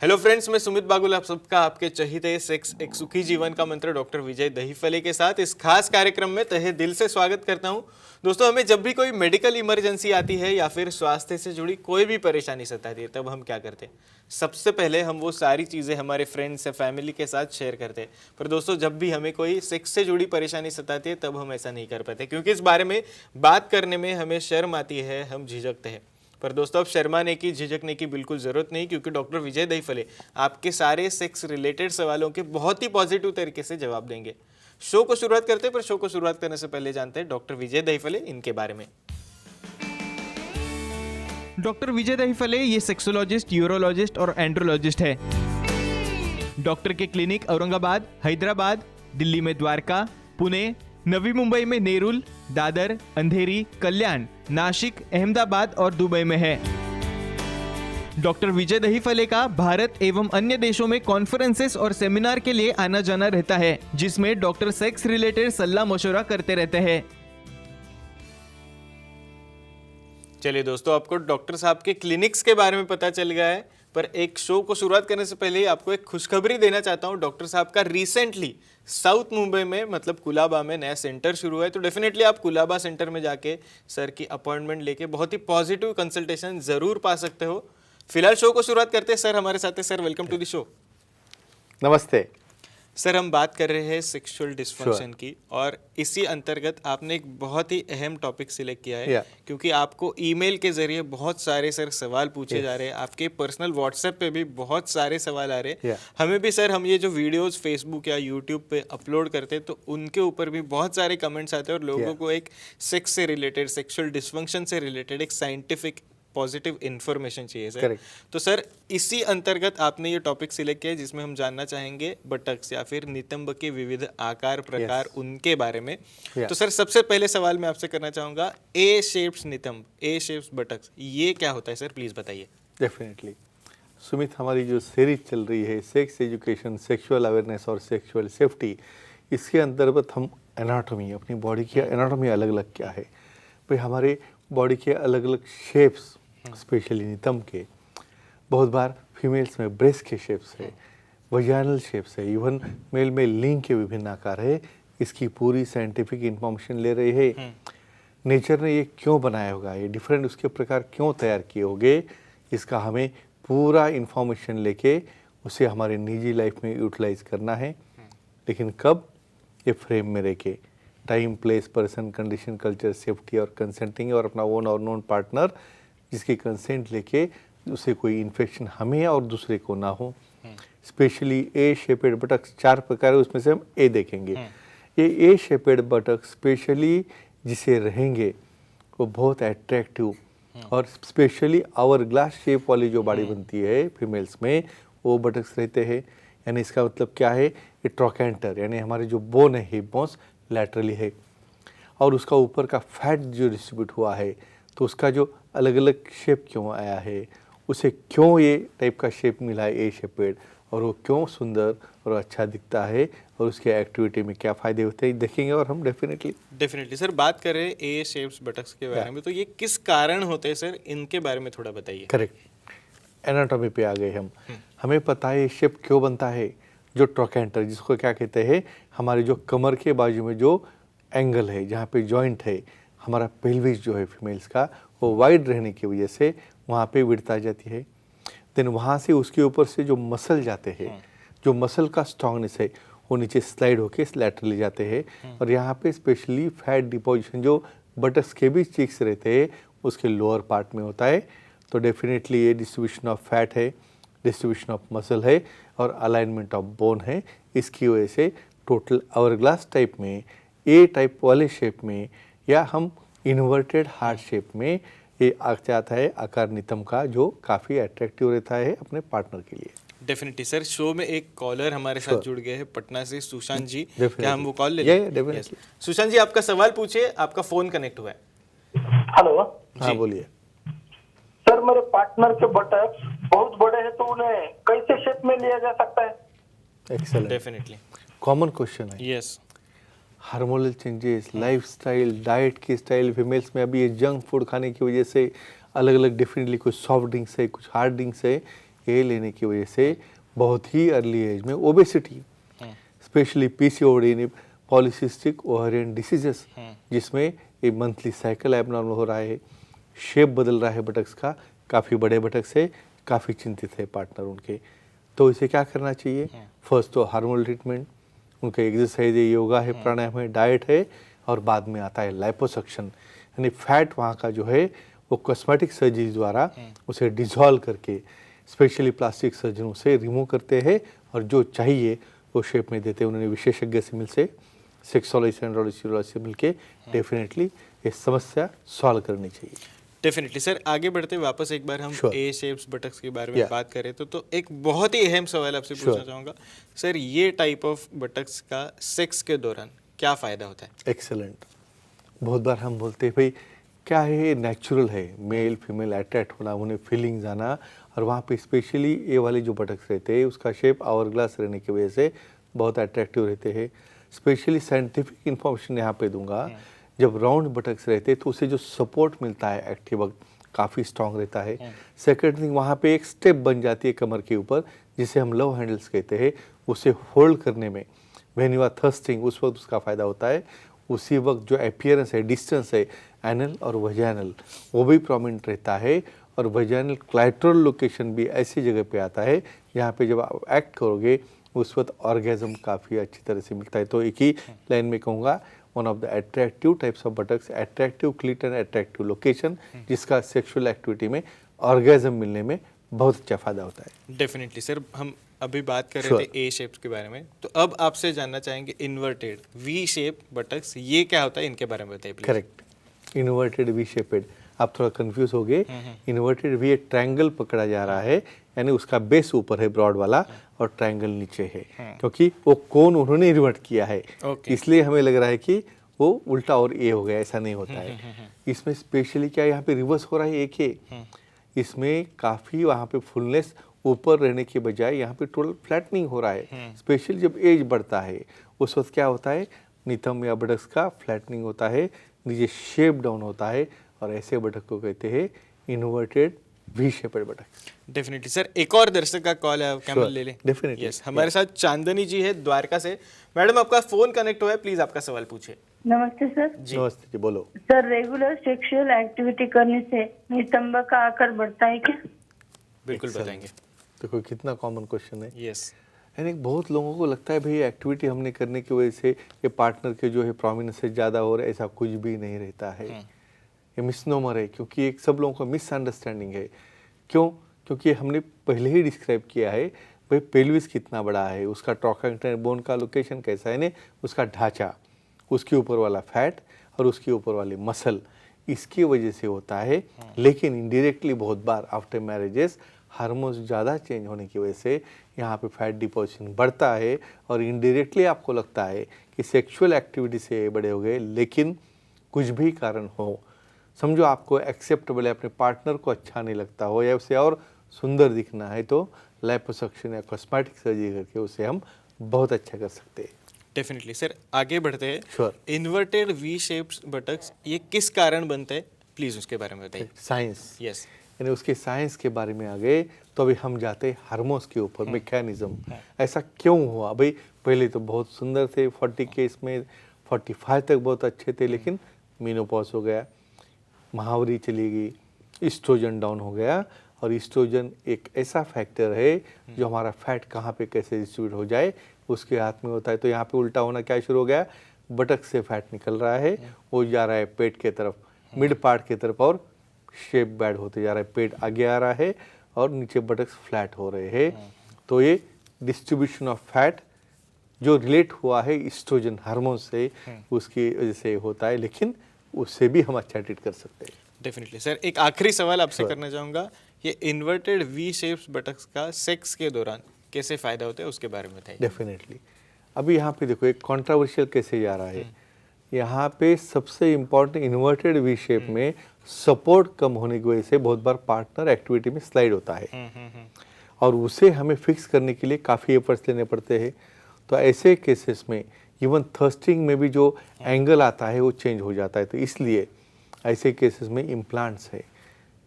Hello friends, मैं सुमित बागुल आप सबका आपके चहीते सेक्स एक सुखी जीवन का मंत्र डॉक्टर विजय दहीफले के साथ इस खास कार्यक्रम में तहे दिल से स्वागत करता हूं। दोस्तों, हमें जब भी कोई मेडिकल इमरजेंसी आती है या फिर स्वास्थ्य से जुड़ी कोई भी परेशानी सताती है, तब हम क्या करते हैं? सबसे पहले हम वो सारी चीज़ें हमारे फ्रेंड्स या फैमिली के साथ शेयर करते हैं। पर दोस्तों, जब भी हमें कोई सेक्स से जुड़ी परेशानी सताती है, तब हम ऐसा नहीं कर पाते, क्योंकि इस बारे में बात करने में हमें शर्म आती है, हम झिझकते हैं। पर दोस्तों, अब शर्माने की, झिझकने की बिल्कुल ज़रूरत नहीं, क्योंकि डॉक्टर विजय दहीफले आपके सारे सेक्स रिलेटेड सवालों के बहुत ही पॉजिटिव तरीके से जवाब देंगे। शो को शुरुआत करते हैं, पर शो को शुरुआत करने से पहले जानते हैं डॉक्टर विजय दहीफले इनके बारे में। डॉक्टर विजय दहीफले ये सेक्सोलॉजिस्ट, यूरोलॉजिस्ट और एंड्रोलॉजिस्ट है। डॉक्टर के क्लिनिक औरंगाबाद, हैदराबाद, दिल्ली में द्वारका, पुणे, नवी मुंबई में नेरुल, दादर, अंधेरी, कल्याण, नासिक, अहमदाबाद और दुबई में है। डॉक्टर विजय दहीफले का भारत एवं अन्य देशों में कॉन्फ्रेंसेस और सेमिनार के लिए आना जाना रहता है, जिसमें डॉक्टर सेक्स रिलेटेड सलाह मशवरा करते रहते हैं। चलिए दोस्तों, आपको डॉक्टर साहब के क्लिनिक्स के बारे में पता चल गया है, पर एक शो को शुरुआत करने से पहले ही आपको एक खुशखबरी देना चाहता हूं। डॉक्टर साहब का रिसेंटली साउथ मुंबई में, मतलब कुलाबा में नया सेंटर शुरू है, तो डेफिनेटली आप कुलाबा सेंटर में जाके सर की अपॉइंटमेंट लेके बहुत ही पॉजिटिव कंसल्टेशन जरूर पा सकते हो। फिलहाल शो को शुरुआत करते हैं। सर हमारे साथ है। Sir, welcome to the show. नमस्ते सर, हम बात कर रहे हैं सेक्सुअल डिस्फंक्शन की, और इसी अंतर्गत आपने एक बहुत ही अहम टॉपिक सिलेक्ट किया है, क्योंकि आपको ईमेल के जरिए बहुत सारे सर सवाल पूछे जा रहे हैं, आपके पर्सनल व्हाट्सएप पे भी बहुत सारे सवाल आ रहे हैं। हमें भी सर, हम ये जो वीडियोस फेसबुक या यूट्यूब पे अपलोड करते हैं, तो उनके ऊपर भी बहुत सारे कमेंट्स आते हैं, और लोगों को एक सेक्स से रिलेटेड, सेक्सुअल डिस्फंक्शन से रिलेटेड एक साइंटिफिक पॉजिटिव इन्फॉर्मेशन चाहिए सर। Correct. तो सर, इसी अंतर्गत आपने ये टॉपिक सिलेक्ट किया है, जिसमें हम जानना चाहेंगे बटक्स या फिर नितंब के विविध आकार प्रकार, उनके बारे में। तो सर, सबसे पहले सवाल मैं आपसे करना चाहूंगा, ए शेप्स नितंब, ए शेप्स बटक्स, ये क्या होता है सर? प्लीज बताइए। डेफिनेटली सुमित, हमारी जो सीरीज चल रही है सेक्स एजुकेशन, सेक्सुअल अवेयरनेस और सेक्सुअल सेफ्टी, इसके अंतर्गत हम एनाटॉमी, अपनी बॉडी की एनाटॉमी अलग अलग क्या है भाई, हमारे बॉडी के अलग अलग शेप्स, स्पेशली नितंब के, बहुत बार फीमेल्स में ब्रेस्ट के शेप्स है, वजाइनल शेप्स है, इवन मेल में लिंग के विभिन्न आकार है। इसकी पूरी साइंटिफिक इंफॉर्मेशन ले रहे हैं। नेचर ने ये क्यों बनाया होगा, ये डिफरेंट उसके प्रकार क्यों तैयार किए होंगे, इसका हमें पूरा इंफॉर्मेशन लेके उसे हमारे निजी लाइफ में यूटिलाइज करना है। लेकिन कब? ये फ्रेम में रह के, time, place, person, condition, culture, safety और कंसेंटिंग, और अपना ओन और नॉन पार्टनर जिसकी कंसेंट लेके उसे कोई इन्फेक्शन हमें या और दूसरे को ना हो। स्पेशली ए शेपेड बटक्स 4 प्रकार है, उसमें से हम ए देखेंगे। ये ए शेपेड बटक्स स्पेशली जिसे रहेंगे वो बहुत अट्रैक्टिव, और स्पेशली आवर ग्लास शेप वाली जो बॉडी बनती है फीमेल्स में, वो बटक्स रहते हैं। यानी इसका मतलब क्या है, ये ट्रोकेंटर, यानी हमारे जो बोन है, हिप बोन्स लैटरली है, और उसका ऊपर का फैट जो डिस्ट्रीब्यूट हुआ है, तो उसका जो अलग अलग शेप क्यों आया है, उसे क्यों ये टाइप का शेप मिला है ए शेपेड, और वो क्यों सुंदर और अच्छा दिखता है, और उसके एक्टिविटी में क्या फ़ायदे होते हैं देखेंगे। और हम डेफिनेटली सर बात कर रहे हैं ए शेप्स बटक्स के बारे में, तो ये किस कारण होते हैं सर, इनके बारे में थोड़ा बताइए। करेक्ट, एनाटॉमी पे आ गए हम। हमें पता है शेप क्यों बनता है। जो ट्रोकेंटर, जिसको क्या कहते हैं, हमारे जो कमर के बाजू में जो एंगल है, जहाँ पे जॉइंट है, हमारा पेल्विस जो है फीमेल्स का, वो वाइड रहने की वजह से वहाँ पे विड्थ आ जाती है। देन वहाँ से उसके ऊपर से जो मसल जाते हैं, जो मसल का स्ट्रॉन्गनेस है, वो नीचे स्लाइड होके लैटरली जाते हैं, और यहाँ पे स्पेशली फैट डिपोजिशन जो बटक्स के भी चीक्स रहते हैं, उसके लोअर पार्ट में होता है। तो डेफिनेटली ये डिस्ट्रीब्यूशन ऑफ फैट है, डिस्ट्रीब्यूशन ऑफ मसल है, और अलाइनमेंट ऑफ बोन है। इसकी वजह से टोटल आवर ग्लास टाइप में, ए टाइप वाले शेप में, या हम इन्वर्टेड हार्ट शेप में ये आ जाता है आकार नितंब का, जो काफ़ी अट्रैक्टिव रहता है अपने पार्टनर के लिए। डेफिनेटली सर, शो में एक कॉलर हमारे साथ जुड़ गए हैं पटना से, सुशांत जी। क्या हम वो कॉल ले लें? सुशांत जी, आपका सवाल पूछिए, आपका फोन कनेक्ट हुआ है। हेलो, हाँ बोलिए। सर, मेरे पार्टनर के बटक्स बहुत बड़े हैं, तो उन्हें कैसे शेप में लिया जा सकता है? एक्सेलेंट, डेफिनेटली कॉमन क्वेश्चन है। Yes, hormonal changes, lifestyle, diet की स्टाइल, फीमेल्स में अभी ये जंक फूड खाने की वजह से अलग अलग डेफिनेटली कुछ सॉफ्ट ड्रिंक्स है, कुछ हार्ड ड्रिंक्स है, ये लेने की वजह से बहुत ही अर्ली एज में obesity, specially PCOD, polycystic ovarian diseases, जिसमें ये मंथली साइकिल एबनॉर्मल हो रहा है, शेप बदल रहा है बटक्स का, काफ़ी बड़े बटक्स है, काफ़ी चिंतित है पार्टनर उनके। तो इसे क्या करना चाहिए? फर्स्ट तो हार्मोनल ट्रीटमेंट, उनका एक्सरसाइज है, योगा है, प्राणायाम है, डाइट है, और बाद में आता है लाइपोसक्शन, यानी फैट वहाँ का जो है वो कॉस्मेटिक सर्जरी द्वारा उसे डिसॉल्व करके स्पेशली प्लास्टिक सर्जनों से रिमूव करते हैं और जो चाहिए वो शेप में देते हैं। उन्होंने विशेषज्ञ से मिल से सेक्सोलॉजिस्ट एंड्रोलॉजिस्ट से मिलके डेफिनेटली ये समस्या सॉल्व करनी चाहिए। डेफिनेटली सर, आगे बढ़ते वापस एक बार हम Sure. ए शेप्स बटक्स के बारे में Yeah. बात करें तो एक बहुत ही अहम सवाल आपसे पूछना चाहूँगा सर, ये टाइप ऑफ बटक्स का सेक्स के दौरान क्या फ़ायदा होता है? एक्सेलेंट। बहुत बार हम बोलते हैं भाई क्या है, ये नेचुरल है, मेल फीमेल अट्रैक्ट होना, उन्हें फीलिंग्स आना, और वहाँ पे स्पेशली ये वाले जो बटक्स रहते हैं उसका शेप आवर ग्लास रहने की वजह से बहुत अट्रैक्टिव रहते हैं। स्पेशली साइंटिफिक इन्फॉर्मेशन यहाँ पे दूंगा, जब राउंड बटक्स रहते हैं तो उसे जो सपोर्ट मिलता है एक्टिव वक्त काफ़ी स्ट्रॉन्ग रहता है। सेकेंड थिंग, वहाँ पे एक स्टेप बन जाती है कमर के ऊपर जिसे हम लव हैंडल्स कहते हैं, उसे होल्ड करने में व्हेन यू आर थर्स्टिंग उस वक्त उसका फ़ायदा होता है। उसी वक्त जो अपीयरेंस है, डिस्टेंस है एनल और वजाइनल, वो भी प्रोमिनेंट रहता है, और वजाइनल क्लाइटोरल लोकेशन भी ऐसी जगह पे आता है जहाँ पे जब आप एक्ट करोगे उस वक्त ऑर्गेजम काफ़ी अच्छी तरह से मिलता है। तो एक ही लाइन में कहूँगा, one of the attractive types of buttocks, attractive क्लीट and attractive location, जिसका सेक्सुअल एक्टिविटी में ऑर्गेजम मिलने में बहुत अच्छा फ़ायदा होता है। डेफिनेटली सर, हम अभी बात कर रहे थे ए शेप्स के बारे में, तो अब आपसे जानना चाहेंगे इन्वर्टेड वी शेप बटक्स, ये क्या होता है, इनके बारे में बताइए please. Correct, inverted we shaped, आप थोड़ा कंफ्यूज हो गए। इन्वर्टेड वी एक ट्रायंगल पकड़ा जा रहा है, यानी उसका बेस ऊपर है ब्रॉड वाला और ट्रायंगल नीचे है, क्योंकि वो कोन उन्होंने रिवर्ट किया है, इसलिए हमें लग रहा है कि वो उल्टा और ए हो गया, ऐसा नहीं होता है। इसमें स्पेशली क्या यहाँ पे रिवर्स हो रहा है, एक है इसमें काफ़ी वहाँ पे फुलनेस ऊपर रहने के बजाय यहाँ पे टोटल फ्लैटनिंग हो रहा है। स्पेशली जब एज बढ़ता है उस वक्त क्या होता है, नितंब या बटक्स का फ्लैटनिंग होता है, नीचे शेप डाउन होता है, और ऐसे बटक को कहते हैं inverted we shaped buttocks. Definitely sir, एक और दर्शक का कॉल है, क्या हम ले लें? डेफिनेटली। यस, हमारे साथ चांदनी जी है द्वारका से। मैडम, आपका फोन कनेक्ट हुआ है, प्लीज आपका सवाल पूछिए। नमस्ते सर। नमस्ते जी, बोलो। सर, रेगुलर सेक्सुअल एक्टिविटी करने से नितंब का आकार बढ़ता है क्या? बिल्कुल बताएंगे। देखो कितना कॉमन क्वेश्चन है। यस, यानी बहुत लोगों को लगता है भाई एक्टिविटी हमने करने की वजह से ये पार्टनर के जो है प्रोमिनेंस से ज़्यादा हो रहा है, ऐसा कुछ भी नहीं रहता है। ये मिसनोमर है, क्योंकि एक सब लोगों का मिसअंडरस्टैंडिंग है। क्यों? क्योंकि हमने पहले ही डिस्क्राइब किया है भाई पेल्विस कितना बड़ा है, उसका ट्रॉकेंटर बोन का लोकेशन कैसा है, यानी उसका ढांचा, उसके ऊपर वाला फैट और उसके ऊपर वाले मसल, इसकी वजह से होता है। लेकिन इनडायरेक्टली बहुत बार आफ्टर मैरिजेस हार्मोन्स ज़्यादा चेंज होने की वजह से यहाँ पे फैट डिपोजिशन बढ़ता है, और इनडायरेक्टली आपको लगता है कि सेक्सुअल एक्टिविटी से बड़े हो गए, लेकिन कुछ भी कारण हो, समझो आपको एक्सेप्टेबल है, अपने पार्टनर को अच्छा नहीं लगता हो या उसे और सुंदर दिखना है, तो लाइपोसक्शन या कॉस्मेटिक सर्जरी करके उसे हम बहुत अच्छा कर सकते हैं। डेफिनेटली सर, आगे बढ़ते हैं। Sure. Inverted we shapes buttocks ये किस कारण बनते हैं, प्लीज उसके बारे में बताइए। साइंस, यस, यानी उसके साइंस के बारे में आ गए तो अभी हम जाते हैं हार्मोन्स के ऊपर, मैकेनिज्म ऐसा क्यों हुआ। भाई पहले तो बहुत सुंदर थे, 40 के इसमें 45 तक बहुत अच्छे थे, लेकिन मीनोपॉज हो गया, महावरी चली गई, ईस्ट्रोजन डाउन हो गया, और ईस्ट्रोजन एक ऐसा फैक्टर है जो हमारा फैट कहाँ पे कैसे डिस्ट्रीब्यूट हो जाए उसके हाथ में होता है। तो यहाँ पे उल्टा होना क्या शुरू हो गया, बटक से फैट निकल रहा है, वो जा रहा है पेट के तरफ, मिड पार्ट की तरफ, और शेप बैड होते जा रहा है, पेट आगे आ रहा है और नीचे बटक्स फ्लैट हो रहे हैं। तो ये डिस्ट्रीब्यूशन ऑफ फैट जो रिलेट हुआ है ईस्ट्रोजन हार्मोन से, उसकी वजह से होता है, लेकिन उससे भी हम अच्छा ट्रीट कर सकते हैं। डेफिनेटली सर, एक आखिरी सवाल आपसे करना चाहूँगा, ये इन्वर्टेड वी शेप्स बटक्स का सेक्स के दौरान कैसे फायदा होता है उसके बारे में बताइए। डेफिनेटली। अभी यहाँ पे देखो एक कंट्रोवर्शियल कैसे जा रहा है, यहाँ पे सबसे इम्पोर्टेंट इन्वर्टेड वी शेप में सपोर्ट कम होने की वजह से बहुत बार पार्टनर एक्टिविटी में स्लाइड होता है, और उसे हमें फिक्स करने के लिए काफ़ी एफर्ट्स लेने पड़ते हैं। तो ऐसे केसेस में इवन थर्स्टिंग में भी जो एंगल आता है वो चेंज हो जाता है। तो इसलिए ऐसे केसेस में इम्प्लांट्स है,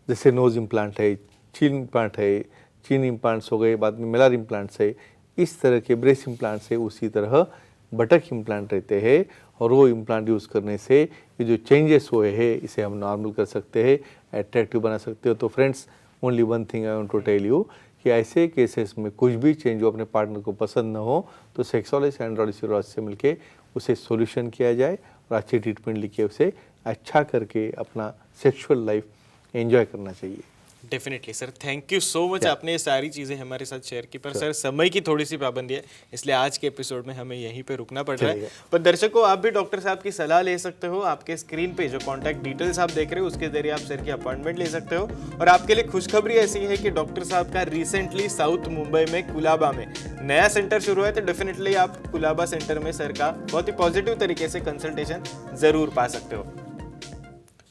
जैसे नोज इम्प्लांट है, चिन इम्प्लांट है, चिन इम्प्लांट्स हो गए, बाद में मेलर इम्प्लांट्स है, इस तरह के ब्रेस्ट इम्प्लांट्स है, उसी तरह बटक इम्प्लांट रहते हैं। और वो इम्प्लांट यूज़ करने से ये जो चेंजेस हुए हैं इसे हम नॉर्मल कर सकते हैं, अट्रैक्टिव बना सकते हो। तो friends, only one thing I want to tell you कि ऐसे केसेस में कुछ भी चेंज हो अपने पार्टनर को पसंद न हो तो सेक्सोलॉजिस्ट एंड्रोलॉजिस्ट से मिलके उसे सॉल्यूशन किया जाए और अच्छी ट्रीटमेंट लिखे उसे अच्छा करके अपना सेक्सुअल लाइफ एंजॉय करना चाहिए। Definitely sir, thank you so much, आपने ये सारी चीज़ें हमारे साथ शेयर की। पर सर समय की थोड़ी सी पाबंदी है, इसलिए आज के एपिसोड में हमें यहीं पे रुकना पड़ रहा है। पर दर्शकों, आप भी डॉक्टर साहब की सलाह ले सकते हो। आपके स्क्रीन पे जो कॉन्टैक्ट डिटेल्स आप देख रहे हो उसके जरिए आप सर की अपॉइंटमेंट ले सकते हो। और आपके लिए खुशखबरी ऐसी है कि डॉक्टर साहब का रिसेंटली साउथ मुंबई में कुलाबा में नया सेंटर शुरू है, तो डेफिनेटली आप कुलाबा सेंटर में सर का बहुत ही पॉजिटिव तरीके से कंसल्टेशन जरूर पा सकते हो।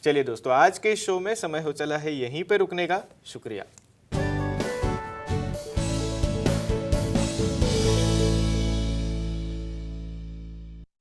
चलिए दोस्तों, आज के शो में समय हो चला है यहीं पे रुकने का। शुक्रिया।